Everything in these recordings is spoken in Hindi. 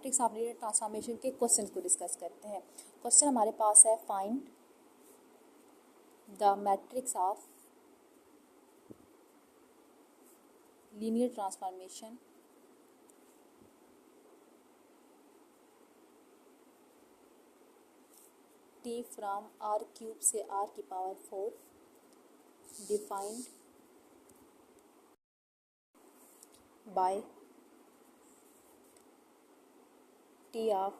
मैट्रिक्स ऑफ लीनियर ट्रांसफॉर्मेशन के क्वेश्चन को डिस्कस करते हैं। क्वेश्चन हमारे पास है, find the matrix of linear transformation T from R cube से आर की power 4 defined by t of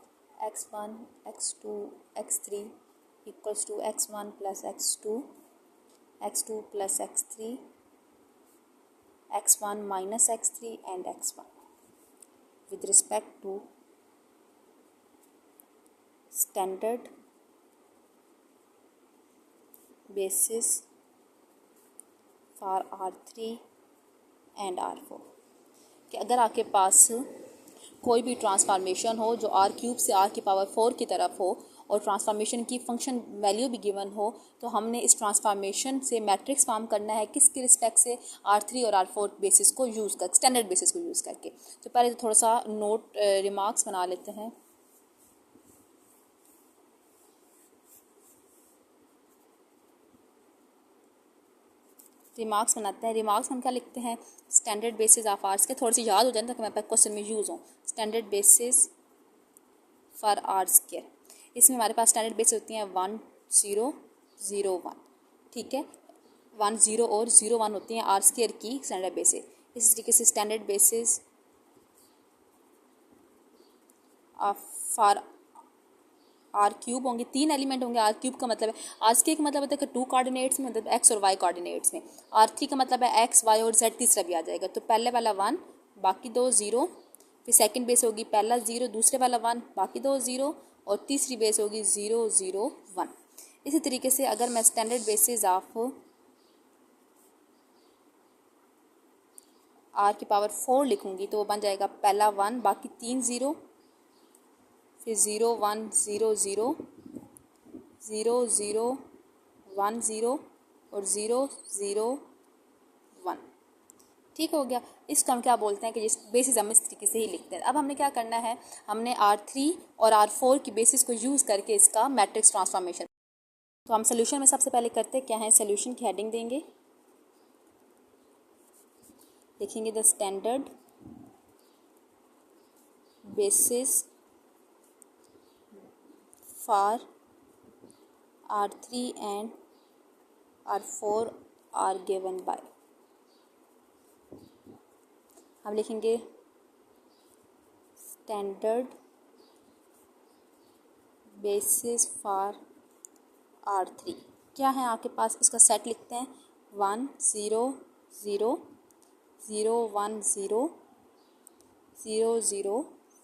x1 x2 x3 equals to x1 plus x2 x2 plus x3 x1 minus x3 and x1 with respect to standard basis for R3 and R4। कि अगर आपके पास कोई भी ट्रांसफॉर्मेशन हो जो आर क्यूब से आर की पावर 4 की तरफ हो और ट्रांसफॉर्मेशन की फंक्शन वैल्यू भी गिवन हो, तो हमने इस ट्रांसफॉर्मेशन से मैट्रिक्स फॉर्म करना है किसके रिस्पेक्ट से, R3 और R4 बेसिस को यूज़ कर, स्टैंडर्ड बेसिस को यूज़ करके। तो पहले तो थोड़ा सा नोट रिमार्क्स बना लेते हैं। रिमार्क्स बनाते हैं। रिमार्क्स हम क्या लिखते हैं, स्टैंडर्ड बेसिस ऑफ आर्स के, थोड़ी सी याद हो जाए ताकि मेरे पास क्वेश्चन में यूज़ हो। Standard basis for R square, इसमें हमारे पास स्टैंडर्ड बेसिस होती हैं 1 0 0 1, ठीक है। 1 0 और 0 1 होती हैं आर स्क्वायर की स्टैंडर्ड बेसिस। इस तरीके से standard basis for R cube होंगे, 3 एलिमेंट होंगे। आर क्यूब का मतलब है, आर स्क्वायर का मतलब होता है कि 2 कोऑर्डिनेट्स में, मतलब एक्स और वाई कोऑर्डिनेट्स में। R3 का मतलब है एक्स वाई और जेड तीसरा भी आ जाएगा। तो पहले वाला 1 बाकी 2 0, फिर सेकंड बेस होगी पहला 0 दूसरे वाला 1 बाकी 2 0 और तीसरी बेस होगी 0 0 1। इसी तरीके से अगर मैं स्टैंडर्ड बेसिस ऑफ आर की पावर 4 लिखूंगी तो वो बन जाएगा पहला 1 बाकी 3 0, फिर 0 1 0 0 0 0 1 0 और 0 0 1, ठीक हो गया। इसको हम क्या बोलते हैं कि जिस बेसिस हम इस तरीके से ही लिखते हैं। अब हमने क्या करना है, हमने R3 और R4 की बेसिस को यूज़ करके इसका मैट्रिक्स ट्रांसफॉर्मेशन। तो हम सोल्यूशन में सबसे पहले करते क्या है, सोल्यूशन की हेडिंग देंगे, लिखेंगे the standard basis for R3 and R4 are given by. हम लिखेंगे स्टैंडर्ड बेसिस फॉर R3। क्या है आपके पास, इसका सेट लिखते हैं 1 0 0 0 1 0 0 0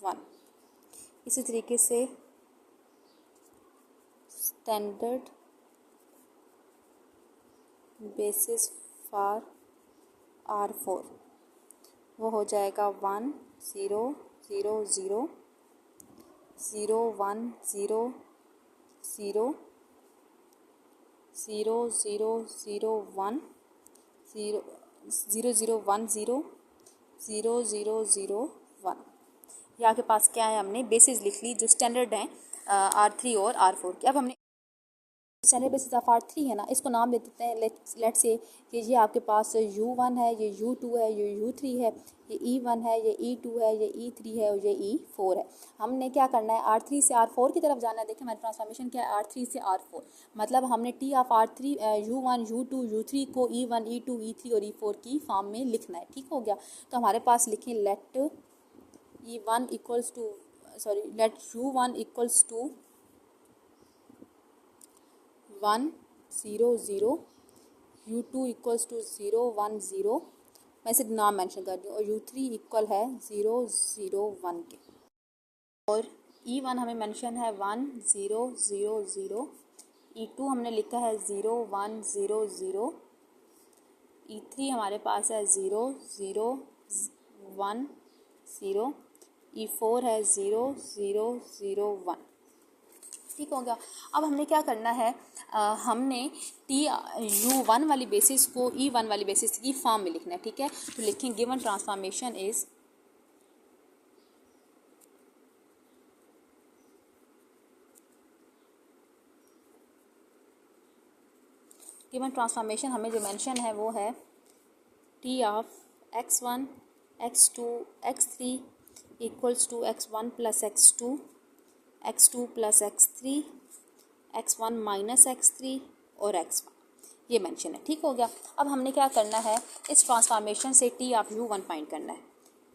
1। इसी तरीके से स्टैंडर्ड बेसिस फॉर R4 वो हो जाएगा 1 0 0 0 0 1 0 0 0 0 0 1 0 0 0 1 0 0 0 0 1। ये आपके पास क्या है, हमने बेसिस लिख ली जो स्टैंडर्ड हैं R3 और R4 की। अब हमने स्टैंडर्ड बेसिस ऑफ R3 है ना, इसको नाम दे देते हैं, लेट्स से कि ये आपके पास U1 है, ये U2 है, ये U3 है, ये E1 है, ये E2 है, ये E3 है और ये E4 है। हमने क्या करना है, R3 से R4 की तरफ जाना है। देखिए हमारी ट्रांसफॉर्मेशन क्या है, R3 से R4, मतलब हमने T of R3 U1 U2 U3 को E1 E2 E3 और E4 की फॉर्म में लिखना है, ठीक हो गया। तो हमारे पास लिखें let E1 equals to let U1 equals to 1 0 0, U2 equals to 0 1 0, मैं सिर्फ नाम मेंशन कर रही हूँ, और U3 इक्वल है 0 0 1 के, और E1 हमें मेंशन है 1 0 0 0, E2 हमने लिखा है 0 1 0 0, E3 हमारे पास है 0 0 1 0, E4 है 0 0 0 1, ठीक हो गया। अब हमने क्या करना है, हमने U1 वाली बेसिस को E1 वाली बेसिस की फॉर्म में लिखना है, ठीक है। तो लिखें given transformation is given transformation हमें जो मेंशन है वो है T of x1 x2 x3 equals to x1 plus x2 x2 plus x3 x1 minus x3 और x1, ये मेंशन है। ठीक हो गया। अब हमने क्या करना है, इस ट्रांसफॉर्मेशन से टी ऑफ u1 फाइंड करना है।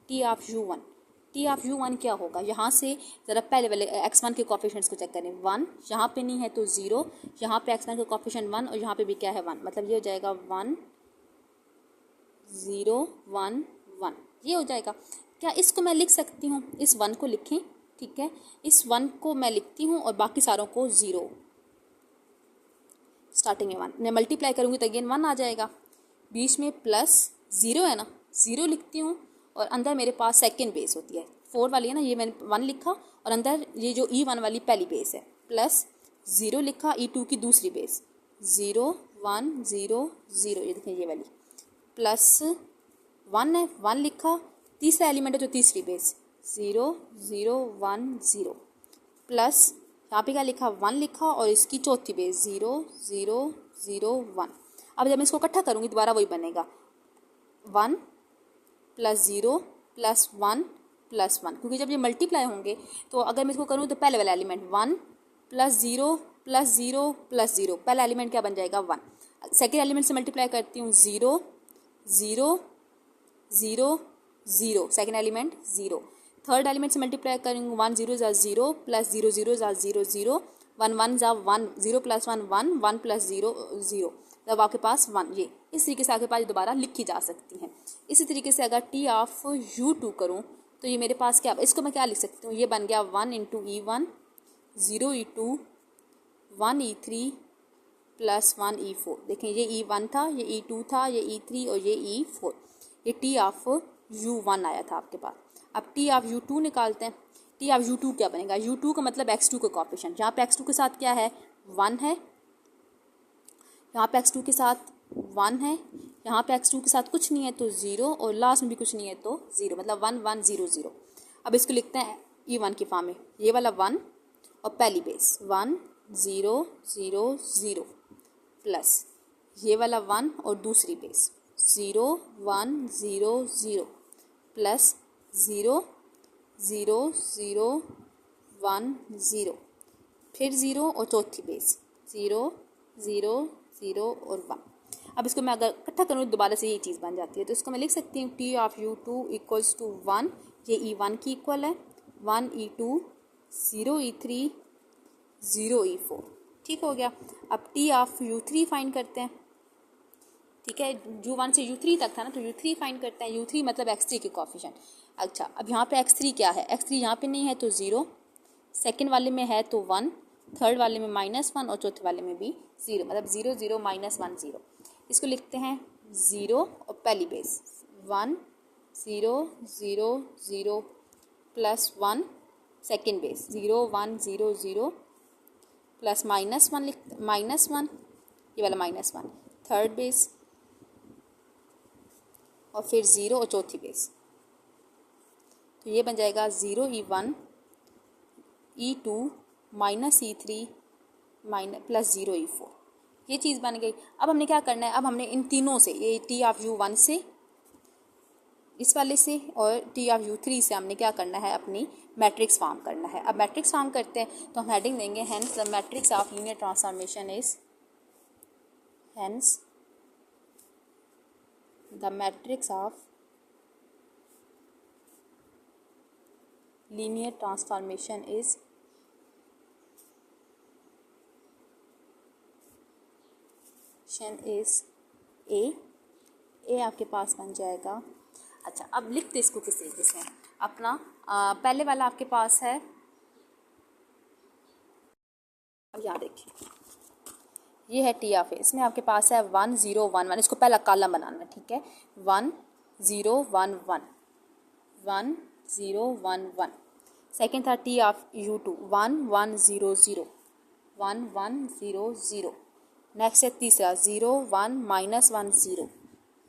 टी ऑफ u1 क्या होगा, यहाँ से ज़रा पहले वाले x1 के कोफिशिएंट्स को चेक करें। 1 यहाँ पे नहीं है तो 0, यहाँ पे x1 का कोफिशिएंट 1 और यहाँ पे भी क्या है 1, मतलब ये हो जाएगा 1 0 1 1, ये हो जाएगा। क्या इसको मैं लिख सकती हूँ, इस 1 को लिखें, ठीक है, इस 1 को मैं लिखती हूँ और बाकी सारों को 0, स्टार्टिंग में 1, मैं मल्टीप्लाई करूँगी तो अगेन 1 आ जाएगा, बीच में प्लस 0 है ना, 0 लिखती हूँ और अंदर मेरे पास सेकंड बेस होती है 4 वाली है ना, ये मैंने 1 लिखा और अंदर ये जो E1 वाली पहली बेस है, प्लस 0 लिखा E2 की दूसरी बेस 0 1 0 0, ये देखें ये वाली, प्लस 1 है, 1 लिखा, तीसरा एलिमेंट है तो तीसरी बेस 0 0 1 0, प्लस यहाँ पे क्या लिखा 1 लिखा और इसकी चौथी बेस 0 0 0 1। अब जब मैं इसको इकट्ठा करूँगी दोबारा वही बनेगा 1 प्लस 0 प्लस 1 प्लस 1, क्योंकि जब ये मल्टीप्लाई होंगे तो अगर मैं इसको करूँ तो पहले वाला एलिमेंट 1 प्लस 0 प्लस 0 प्लस 0, पहला एलिमेंट क्या बन जाएगा 1, सेकेंड एलिमेंट से मल्टीप्लाई करती हूँ 0 0 0 0, सेकेंड एलिमेंट 0, थर्ड एलिमेंट से मल्टीप्लाई करेंगे 1 0 जा 0 प्लस 0 0 जा 0 0, 1 1 जा 1, 0 प्लस 1 1, 1 प्लस 0 0, तब आपके पास 1, ये इस तरीके से आपके पास दोबारा लिखी जा सकती हैं। इसी तरीके से अगर टी ऑफ u2 करूँ तो ये मेरे पास क्या, इसको मैं क्या लिख सकती हूँ, ये बन गया 1 into E1 0 E2 1 E3 plus 1 E4, देखें ये E1 था, ये E2 था, ये E3 और ये E4, ये टी ऑफ u1 आया था आपके पास। अब टी ऑफ u2 निकालते हैं। टी ऑफ u2 क्या बनेगा, u2 का मतलब x2 का कोफिशिएंट, यहाँ पे x2 के साथ क्या है 1 है, यहाँ पे x2 के साथ 1 है, यहाँ पे x2 के साथ कुछ नहीं है तो 0 और लास्ट में भी कुछ नहीं है तो 0, मतलब 1 1 0 0। अब इसको लिखते हैं E1 की फॉर्म में, ये वाला 1 और पहली बेस 1 0 0 0 प्लस ये वाला 1 और दूसरी बेस 0 1 0 0 प्लस 0 0 0 1 0, फिर 0 और चौथी बेस 0 0 0 और 1। अब इसको मैं अगर इकट्ठा करूँ तो दोबारा से ये चीज़ बन जाती है, तो इसको मैं लिख सकती हूँ T of u2 equals to 1, ये E1 की इक्वल है, 1 E2 0 E3 0 E4, ठीक हो गया। अब टी ऑफ u3 फाइंड करते हैं, ठीक है, u1 से u3 तक था ना, तो u3 फाइंड करते हैं, u3 मतलब x3 के कोफिशिएंट। अच्छा, अब यहाँ पे x3 क्या है, x3 यहाँ पे नहीं है तो 0, सेकंड वाले में है तो 1, थर्ड वाले में -1 और चौथे वाले में भी 0, मतलब 0 0 -1 0। इसको लिखते हैं 0 और पहली base 1 0 0 0 plus 1, second base 0 1 0 0 plus -1 -1, ये वाला -1, थर्ड बेस और फिर 0 और चौथी बेस, तो ये बन जाएगा 0 E1 E2 minus E3 plus 0 E4, ये चीज़ बन गई। अब हमने क्या करना है, अब हमने इन तीनों से, ये टी ऑफ u1 से, इस वाले से और टी ऑफ u3 से हमने क्या करना है, अपनी मैट्रिक्स फॉर्म करना है। अब मैट्रिक्स फॉर्म करते हैं तो हम हेडिंग देंगे hence the matrix of linear transformation is, hence the matrix of linear transformation is a आपके पास बन जाएगा। अच्छा, अब लिखते इसको किस तरीके से, अपना पहले वाला आपके पास है, अब यहाँ देखिए ये है टी ऑफ ए, इसमें आपके पास है 1 0 1 1, इसको पहला कॉलम बनाना है, ठीक है, 1 0 1 1 1 0 1 1। सेकेंड था टी ऑफ u2 1 1 0 0 1 1 0 0। नेक्स्ट है तीसरा 0 1 -1 0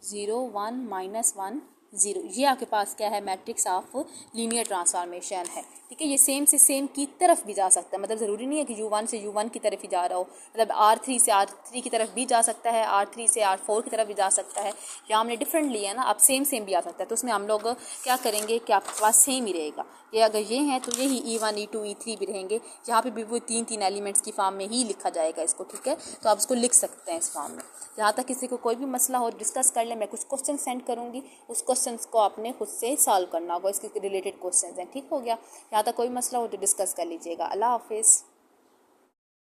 0 1 -1 0। ये आपके पास क्या है, मैट्रिक्स ऑफ लीनियर ट्रांसफॉर्मेशन है। ठीक है, ये सेम से सेम की तरफ भी जा सकता है, मतलब ज़रूरी नहीं है कि U1 से U1 की तरफ ही जा रहा हो, मतलब R3 से R3 की तरफ भी जा सकता है, R3 से R4 की तरफ भी जा सकता है। यहाँ हमने डिफरेंट लिया है ना, अब सेम सेम भी आ सकता है, तो उसमें हम लोग क्या करेंगे कि आपके पास सेम ही रहेगा। ये अगर ये हैं तो यही E1 E2 E3 भी रहेंगे, यहाँ पे भी वो 3 एलिमेंट्स की फॉर्म में ही लिखा जाएगा इसको। ठीक है, तो आप इसको लिख सकते हैं इस फॉर्म में। जहाँ तक किसी को कोई भी मसला हो डिस्कस कर ले, मैं कुछ क्वेश्चन सेंड करूँगी, उस क्वेश्चन को आपने खुद से सॉल्व करना होगा, इसके रिलेटेड क्वेश्चन हैं। ठीक हो गया, यहाँ तक कोई मसला हो तो डिस्कस कर लीजिएगा। अल्लाह हाफिज़।